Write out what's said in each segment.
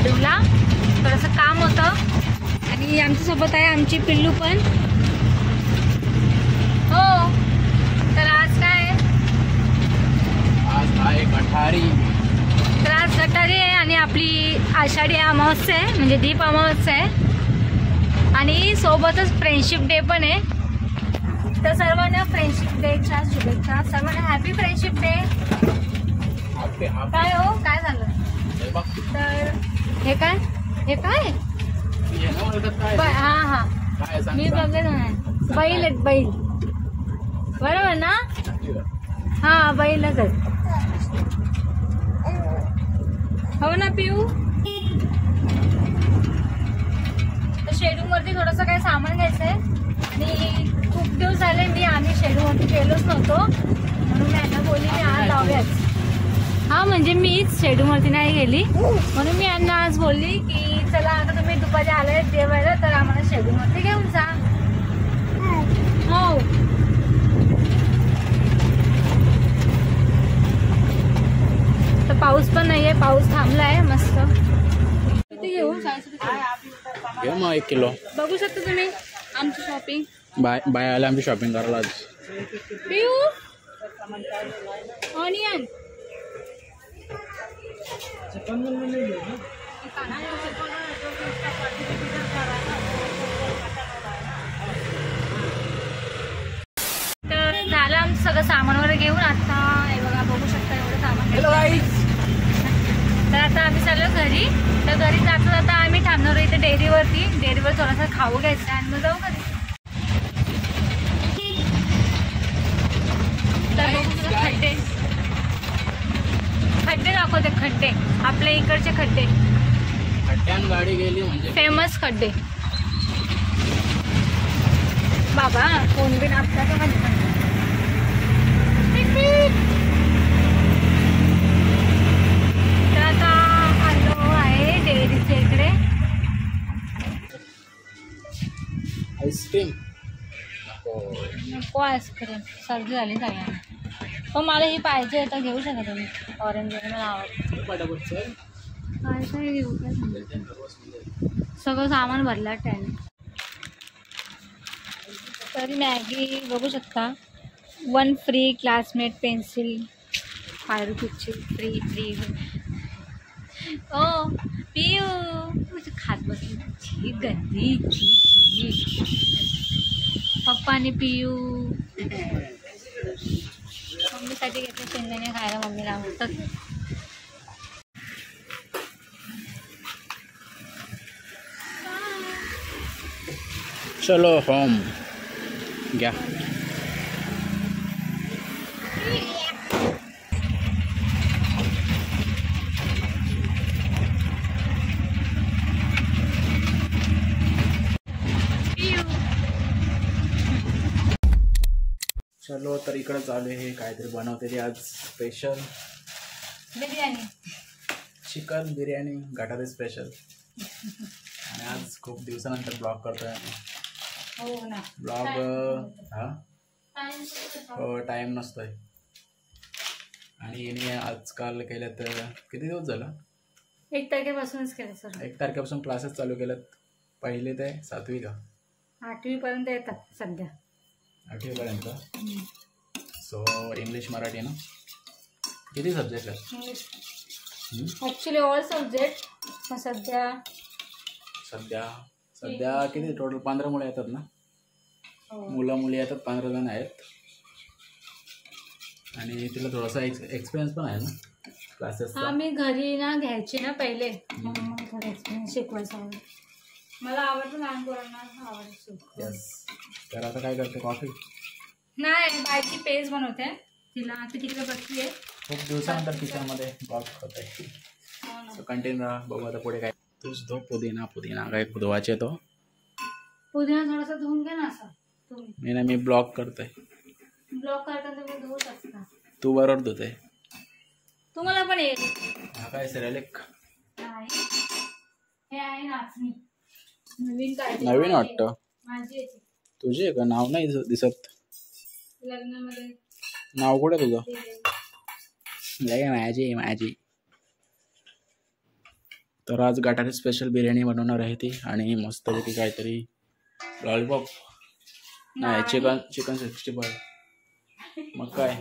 बेडरूमला, थोडंसं काम होतं. आणि आमच्यासोबत आहे आमची पिल्लू पण. हो, तर आज काय आज आहे गटारी. तर आज गटारी आहे आणि आपली आषाढी अमावस्या आहे, म्हणजे दीप अमावस्या आहे. आणि सोबतच फ्रेंडशिप डे पण आहे. तर सर्वांना फ्रेंडशिप डेच्या शुभेच्छा. सर्वांना हॅपी फ्रेंडशिप डे. काय हो, काय झालं? तर हे काय, हे काय? हा हा, मी बघले ना, बैल आहेत, बैल. बरोबर ना? हा, बैलच आहेत. हो ना पिऊ? तर शेडूम वरती थोडंसं काही सामान घ्यायचंय आणि खूप दिवस झाले आम्ही शेडूम वरती गेलोच नव्हतो, म्हणून मी यांना बोलली मी आज जाऊयाच. हा, म्हणजे मीच शेडूम वरती नाही गेली, म्हणून मी यांना आज बोलली की चला आता तुम्ही दुपारी आले जेवायला तर आम्हाला शेडूम वरती घेऊन जा. हो, तर पाऊस पण नाहीये, पाऊस थांबलाय मस्त. किती घेऊ? घेऊ मग 1 किलो. बघू शकता तुम्ही आमची शॉपिंग. बाय आला आमची शॉपिंग करायला आज. पिऊ, ऑनियन तर झालं आमचं सगळं सामान वगैरे घेऊन. आता हे बघा, बघू शकता एवढं सामान घेतलं. तर आता आम्ही चाललो घरी. तर घरी जाता जाता आम्ही थांबणार इथे डेअरीवर थोडासा खाऊ घ्यायचं आणि मग जाऊ घरी. तर बघू शकता खड्डे दाखवते, खड्डे आपल्या इकडचे खड्डे, खड्ड्यान गाडी गेली म्हणजे फेमस खड्डे. बाबा कोण बिन आपल्याला माहिती. तर आता आलो आहे डेअरीच्या इकडे. आईस्क्रीम नको आईस्क्रीम, सर्दी झाली सगळ्यांना. हो, मला ही पाहिजे तर घेऊ शकता तुम्ही. ऑरेंज मला आवडतं. काय घेऊ, काय सगळं सामान भरला त्याने. तर मॅगी बघू शकता, 1 फ्री क्लासमेट पेन्सिल, 5 रुपीची फ्री. ओ पिऊ, तुझी खात बसली गंदी. पप्पा आणि पिऊ. मम्मीसाठी घेतलं शेंगदाणे खायला, मम्मीला आवडतात. चलो होम घ्या. चलो, तर इकडं चालू आहे काहीतरी बनवते आज स्पेशल बिर्याणी, चिकन बिर्याणी गटारी स्पेशल. आणि आज खूप दिवसानंतर ब्लॉग करतोय आम्ही. हो ना, ब्लॉग हा टाईम नसतोय. आणि येणे आजकाल केलं तर किती दिवस झालं, 1 तारखेपासूनच केलं सर. 1 तारखेपासून क्लासेस चालू केलेत. 1ली ते 7वी का 8वी पर्यंत येतात सध्या. 8वी पर्यंत. सो इंग्लिश मराठी ना. किती सब्जेक्ट आहेत? English actually all subject. पण सध्या किती टोटल 15 मुलं येतात ना. मुलं मुली येतात, 15 जण आहेत. आणि तिला थोडासा एक्सपिरियन्स पण आहे ना क्लासेस. मी घरी ना घ्यायची ना पहिले, मग थोडा एक्सपिरियन्स शिकवायचा. मला आवडतं लहान पोरांना आवडतं. यस. तर आता काय करते, कॉफी नाही बायची पेस्ट बनवते. तिला ती तिकडे बसली आहे. खूप दिवसानंतर किचनमध्ये ब्लॉग करत आहे. सो कंटिन्यू राहा. बघू आता पुढे काय. तूच धो पुदिना काय धुवायचे तो. पुदिना थोडासा धुवून घ्या ना असं तुम्ही. नाही मी ब्लॉग करतोय. ब्लॉग करताना तुम्ही धुवू शकता. तू बरोबर धुते. तुम्हाला पण येईल. हा काय सिरियलिक नाही, हे आहे नाचणी. नवीन वाटतं. माझी आहे. तुझी आहे का? नाव नाही दिसत लग्नामध्ये. नाव कुठे तुझं? माझी तर आज गटारी स्पेशल बिर्याणी बनवणार आहे ती आणि मस्तपैकी काहीतरी लॉलीपॉप नाही चिकन 65 मग काय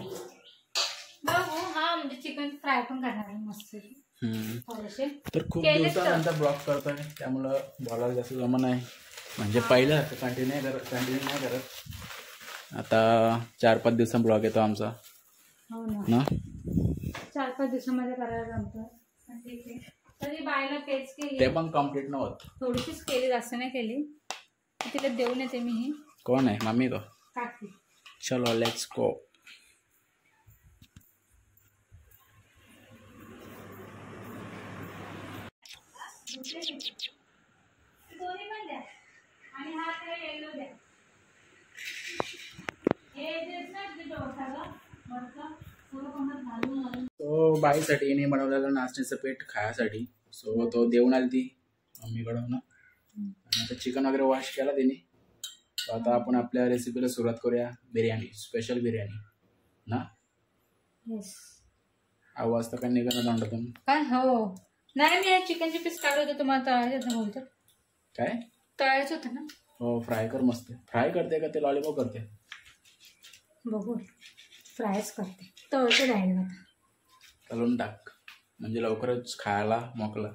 बघू. हा म्हणजे चिकन फ्राय पण करणार आहे मस्त. तर खूप दिवसानंतर ब्लॉग करतोय त्यामुळं बोलायला जास्त जमा नाही. म्हणजे पहिलं कंटिन्यू नाही करत. आता 4-5 दिवसांनी ब्लॉग येतो आमचा. हो ना 4-5 दिवसामध्ये करायला जमतं. ठीक आहे. तरी बायला पेज केली ते पण कम्प्लीट नव्हतं. थोडीशीच केली जास्त नाही केली. तिला देऊन येते मी. ही कोण आहे मम्मी का काकी. चलो लेट्स गो. दोन्ही पण द्या आणि हा त्याला येलो द्या. हे तो बाईसाठी हिने बनवलेला नाचणीचं पीठ खायासाठी. सो तो देऊन आली ती मम्मीकडून ना. आणि आता चिकन वगैरे वॉश केला तिने. आता आपण आपल्या रेसिपीला सुरुवात करूया. बिर्याणी स्पेशल बिर्याणी ना. आवाज तर काय निघाला तोंडातून काय. हो नाही मी चिकनचे पीस काढत होते. तुम्हाला तळायचं बोलतो. काय तळायचं होतं ना. हो फ्राय कर. मस्त फ्राय करते का ते लॉलीपॉप करते बघू. फ्रायच करते. तळते राहील आता. तळून टाक म्हणजे लवकरच खायला मोकला.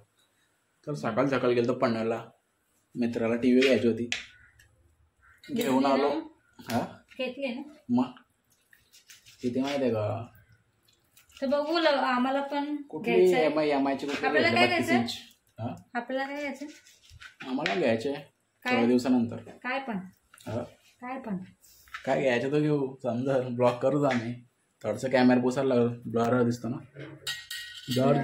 तर सकाळ गेलो पन्हाळला. मित्राला TV घ्यायची होती. घेऊन आलो. हा घेतली ना. मग किती माहिती आहे का. तर बघू आम्हाला पण कुठली एमआयची आपल्याला काय घ्यायचं. आपल्याला काय घ्यायचं. आम्हाला घ्यायचे थोड्या दिवसानंतर. काय पण काय घ्यायचं तो घेऊ. समजा ब्लॉक करूच आम्ही. थोडंसं कॅमेरा पुसायला लागलो. ब्लर दिसतो ना. ब्लर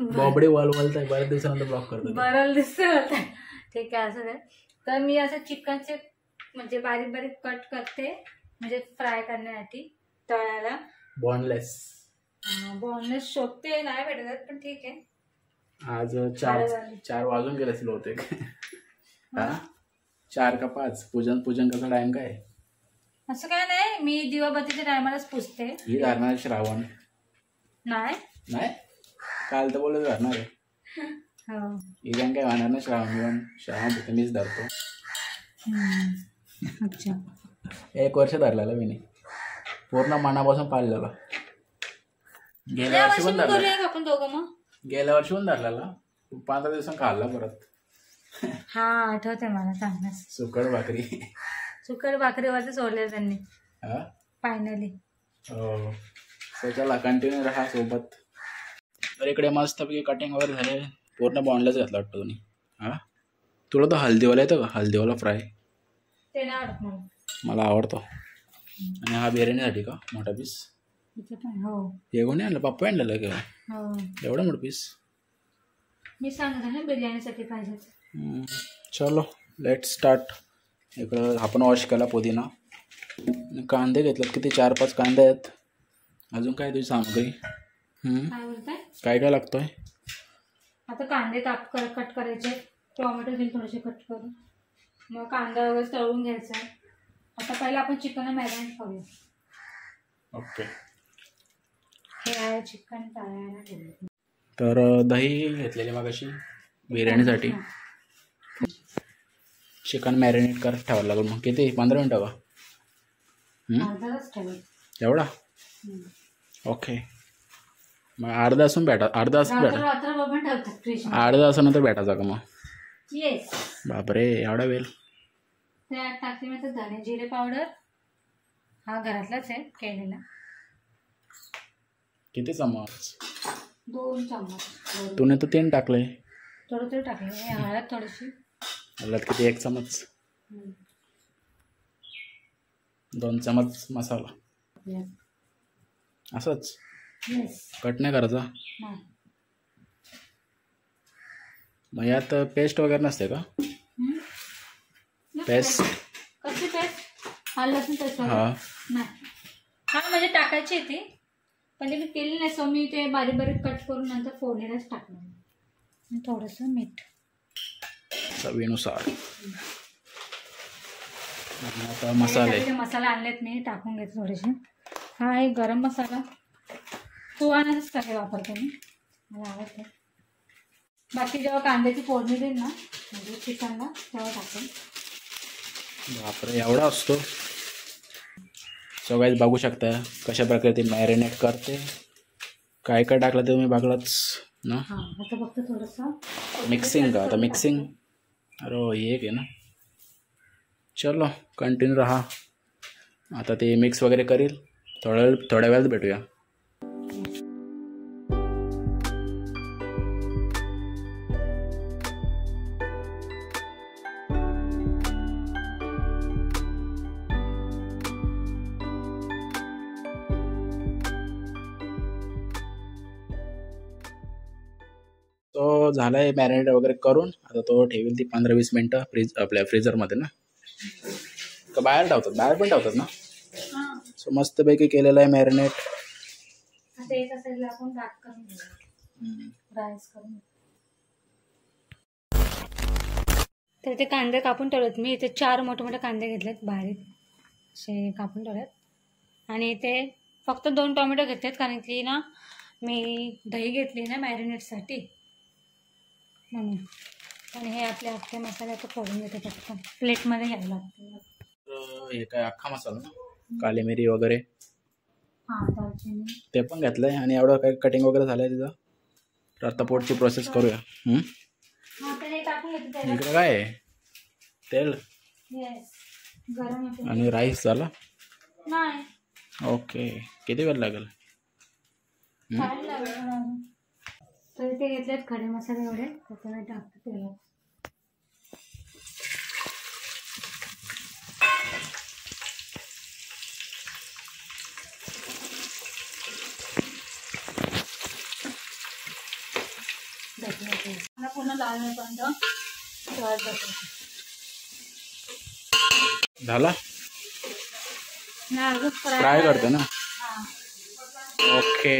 बॉबडी वॉलवलत बऱ्याच दिवसानंतर ब्लॉक करतो. बरं दिसत. ठीक आहे असं आहे. तर मी असं चिकनचे म्हणजे बारीक बारीक कट करते म्हणजे फ्राय करण्यासाठी तळायला. बोनलेस शोधते नाही भेटत पण ठीक आहे. आज 4 वाजून गेले असेल होते. 4 का 5. पूजन कसा टाइम काय असं काय नाही. मी दिवाबत्तीच्या टायमालाच पुजते. ही धरणार श्रावण नाही काल तर बोलत धरणार आहे. ही काय होणार ना. श्रावण तर मीच धरतो. अच्छा 1 वर्ष धरलेला मी पूर्ण मनापासून पाळलेला. गेल्या वर्षी पण धरला. आपण दोघं मग गेल्या वर्षी पण धरलेला. 15 दिवसांनी खाल्ला परत. हा आठवते मला चांगलं. सुकट भाकरीवरती सोडले त्यांनी फायनली. हो सो चला कंटिन्यू राहा सोबत. तर इकडे मस्तपैकी कटिंग वगैरे झाले. पूर्ण बॉन्डलाच घातला वाटतं तुम्ही. तुला तो हल्दीवाला येतो का. हल्दीवाला फ्राय ते नाही आवडत मला आवडतो. आणि हा बिर्याणीसाठी का मोठा पीस. हो हे कोणी आणलं. पप्पा आणलेलं का एवढा मोठा पीस. मी सांगते ना बिर्याणीसाठी पाहिजे. चलो लेट स्टार्ट. इकडं आपण वॉश केला पुदिना. कांदे घेतलेत किती 4-5 कांदे आहेत. अजून काय तुझी सामग्री काय लागतोय. आता कांदे कट करायचे. टोमॅटो घेऊन थोडेसे कट करून मग कांदा वगैरे तळून घ्यायचा. आता पहिला आपण चिकन मॅरिनेट करूया. ओके हे आहे चिकन तळायला ठेवलं. तर दही घेतलेली मग अशी बिर्याणीसाठी. चिकन मॅरिनेट करत ठेवायला लागेल. मग किती 15 मिनटं का. अर्धा तास एवढा. ओके मग अर्धा तास भेटायचा का मग. येस बापरे एवढा वेळ. त्यात टाकली मी तर धने जिरे पावडर. हा घरातलाच आहे केलेला. किती चम्मच. 2 चम्मच. तूने तर 3 टाकले. थोडं टाकले. हळद थोडीशी. हळद किती 1 चम्मच. 2 चम्मच मसाला. असंच कट नाही करायचा. मग यात पेस्ट वगैरे नसते का. पेस्ट कसली पेस्ट. हा लसूण पेस्ट नाही. हा म्हणजे टाकायची ती पण मी केली नाही. सो मी ते बारीक बारीक कट करून नंतर फोडणीलाच टाकलं. थोडंसं मीठ चवीनुसार. आता मसाले मसाला आणलेत मी टाकून घेते थोडेसे. हा एक गरम मसाला. सुहानाचंच कसे वापरते मी, मला आवडतं. बाकी जेव्हा कांद्याची फोडणी देईल ना म्हणजे चिकनला तेव्हा टाकेल. बापरे एवढा असतो. सो गाईज बघू शकता कशा प्रकारे ते मॅरिनेट करते. काय काय टाकलं ते तुम्ही बघलाच ना. हां आता फक्त थोडंसं मिक्सिंग का आता मिक्सिंग. अरे एक आहे ना. चलो कंटिन्यू रहा. आता ते मिक्स वगैरे करील. थोड्या वेळात भेटूया. तो झाला आहे मॅरिनेट वगैरे करून. आता तो ठेवेल ती 15-20 मिनटं आपल्या फ्रीजरमध्ये ना. का बाहेर ठेवतात? बाहेर पण ठेवतात ना. सो मस्तपैकी केलेलं आहे मॅरिनेट. आता एका साईडला आपण गाठ करून घेऊ, राईस करून. तर ते कांदे कापून ठेवलेत मी. इथे 4 मोठे मोठे कांदे घेतलेत बारीक असे कापून ठेवलेत. आणि इथे फक्त 2 टोमॅटो घेतलेत कारण की ना मी दही घेतली ना मॅरिनेटसाठी म्हणून. आणि हे आपले अख्खे मसाले आता फोडून घेते फक्त प्लेटमध्ये घ्यायला लागतं. हे काय अख्खा मसाला ना, काली मिरी वगैरे हां दालचिनी ते पण घेतलंय. आणि एवढं काही कटिंग वगैरे झालंय तिथं. तर आता पोटची प्रोसेस करूया. हां तर हे टाकून घेते त्याला. इकडे काय आहे? तेल येस गरम होते. आणि राईस झाला. नाही ओके किती वेळ लागेल? टाइम लागेल. तर ते घेतलेत खडे मसाले एवढे त्याच्यामध्ये टाकते तेलात. मला पूर्ण लाल होईपर्यंत झाला. नाही फ्राय करते ना. हां ओके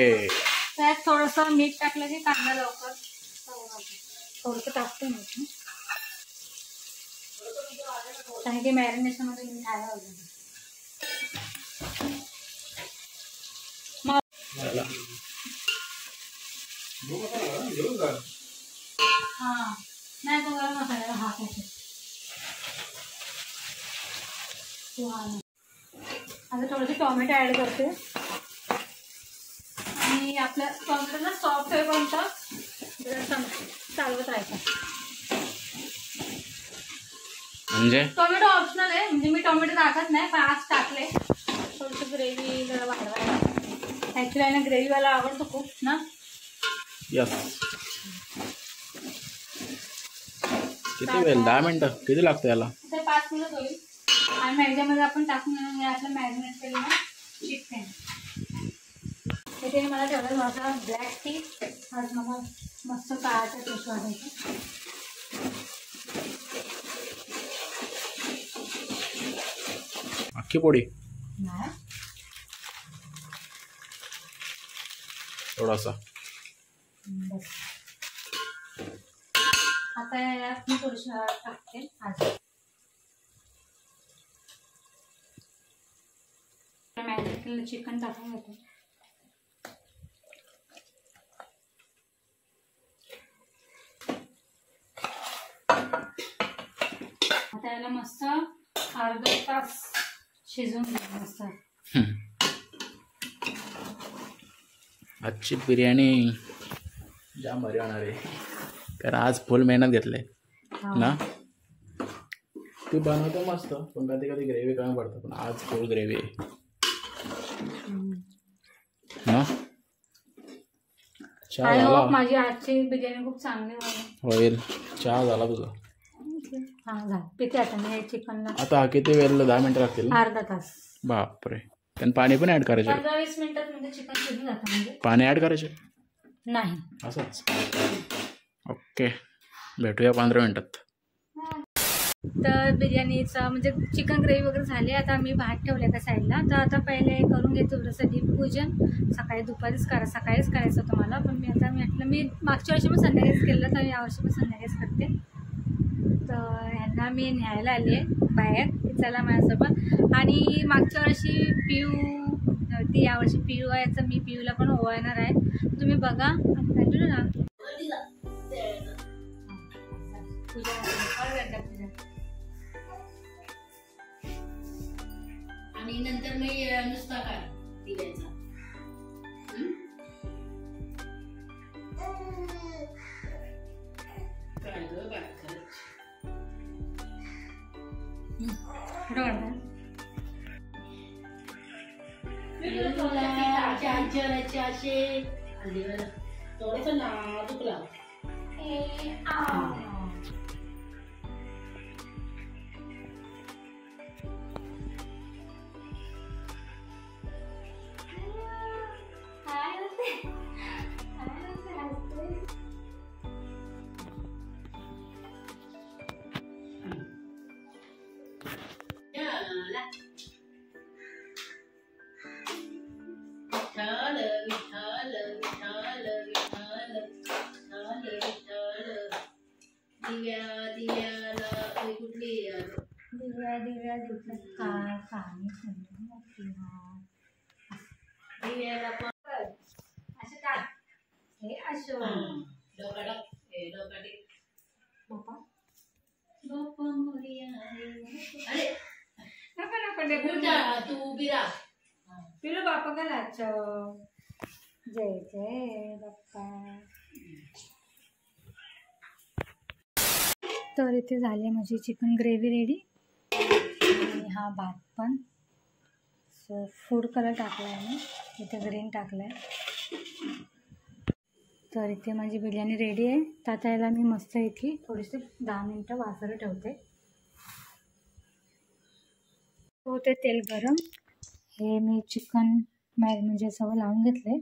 त्यात थोडंसं मीठ टाकलं की कांदा लवकर थोडंसं टाकते मीठ कारण की मॅरिनेशनमध्ये मीठ आहे अजून. हां नाही तो गरम मसाल्याला हात आहे. आता थोडेसे टोमॅटो ॲड करते. आणि आपल्या टोमॅटो ना सॉफ्ट होईपर्यंत चालवत राहायचं. म्हणजे टोमॅटो ऑप्शनल आहे म्हणजे मी टोमॅटो टाकत नाही पण आज टाकले. थोडंसं ग्रेव्ही जरा वाढवायला. ॲक्च्युली आहे ना ग्रेव्हीवाला आवडतो खूप ना. यस. किती वेळ? 10 मिनटं किती लागतं याला? ते 5 मिनिट होईल. आणि मैद्यामध्ये आपण टाकून आपलं मॅरिनेट केलं ना चिकन. त्याच्याने मला ठेवलं थोडासा ब्लॅक टी. आज मला मस्त काळाचा टेस्ट वाटायचा. अख्खी पोळी नाही थोडासा. बस आता यात मी थोडीशी टाकते. आज मॅरिनेट केलेलं चिकन टाकून घेते. आता याला मस्त अर्धा तास शिजवून घ्यायचं मस्त. आजची बिर्याणी जाम भारी होणार आहे कारण आज फुल मेहनत घेतली ना. ती बनवतो मस्त पण कधी कधी ग्रेव्ही कमी पडतं पण आज फुल ग्रेव्ही आहे ना. चहा झाला. माझी आजची बिर्याणी खूप चांगली होईल. चहा झाला तुझा? हां झालं. पिते आता मी चिकनला. आता किती वेळ? 10 मिनिटं लागतील. अर्धा तास. बापरे. पण पाणी पण ऍड करायचे? 15-20 मिनिटात म्हणजे चिकन शिजून जातं. म्हणजे पाणी ऍड करायचे नाही असंच. ओके भेटूया 15 मिनिटात. तर बिर्याणीचा म्हणजे चिकन ग्रेव्ही वगैरे झाली. आता मी भात ठेवले एका साईडला. तर आता पहिले करून घेतो थोडंसं दीपपूजन. सकाळी दुपारीच सकाळीच करायचं होतं मला पण मी म्हटलं मी मागच्या वर्षी पण संध्याकाळीच केलं तर यावर्षी पण संध्याकाळीच करते. तर ह्यांना मी न्यायला आली आहे बाहेर. चला माझ्यासोबत. आणि मागच्या वर्षी पिऊ वरती यावर्षी पिऊ यायचं, मी पिऊला पण ओवाळणार आहे. तुम्ही बघा ना. आणि नंतर मी नुसता काय दिव्याचा काय ग बाळ खरंच असे थोडस नाजूक लाव. विठ्ठल विठ्ठल विठ्ठल विठ्ठल विठ्ठल दिव्या दिव्याला कुठली दिव्या दिव्या काय कहाणी दिव्याला पण असं टाक हे असो डोका हे डोका बापा बाप्पा मोरया अरे नको नको तू उभी राहा. पिलू बापा का नाचो. जय जय बाप्पा. तर इथे झाली माझी चिकन ग्रेव्ही रेडी आणि हा भात पण. सो फूड कलर टाकला आहे मी, इथे ग्रीन टाकला आहे. तर इथे माझी बिर्याणी रेडी आहे. तर आता याला मी मस्त इथे थोडीशी 10 मिनटं वाफर ठेवते. होते तेल गरम. हे मी चिकन म्हणजे सगळं लावून घेतले.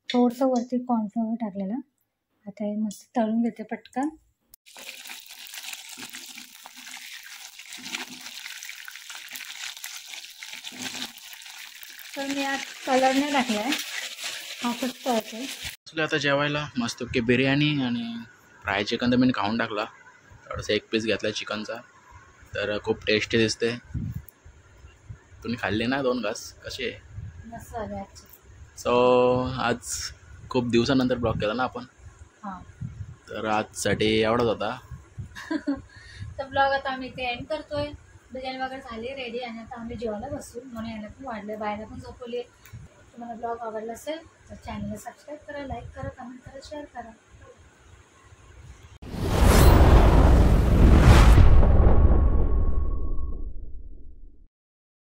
थोडंसं वरती कॉर्नफ्लॉवर टाकलेलं. आता हे मस्त तळून घेते पटकन. तर मी आज कलर नाही टाकला आहे, हाफच तळते. आता जेवायला मस्त की बिर्याणी आणि फ्राय चिकन तर मी खाऊन टाकला. थोडंसं एक पीस घेतला चिकनचा, तर खूप टेस्टी दिसते. तुम्ही खाल्ले ना 2 घास? कसे आहे? सो आज खूप दिवसानंतर ब्लॉग केला ना आपण. हां, तर आजसाठी एवढाच होता. तर ब्लॉग आता आम्ही इथे एंड करतोय. बिर्याणी वगैरे झाली रेडी आणि आता आम्ही जेवायला बसू. म्हणून यायला पण वाढलं, बायला पण झोपवली. तुम्हाला ब्लॉग आवडला असेल तर चॅनलला सबस्क्राईब करा, लाईक करा, कमेंट करा, शेअर करा.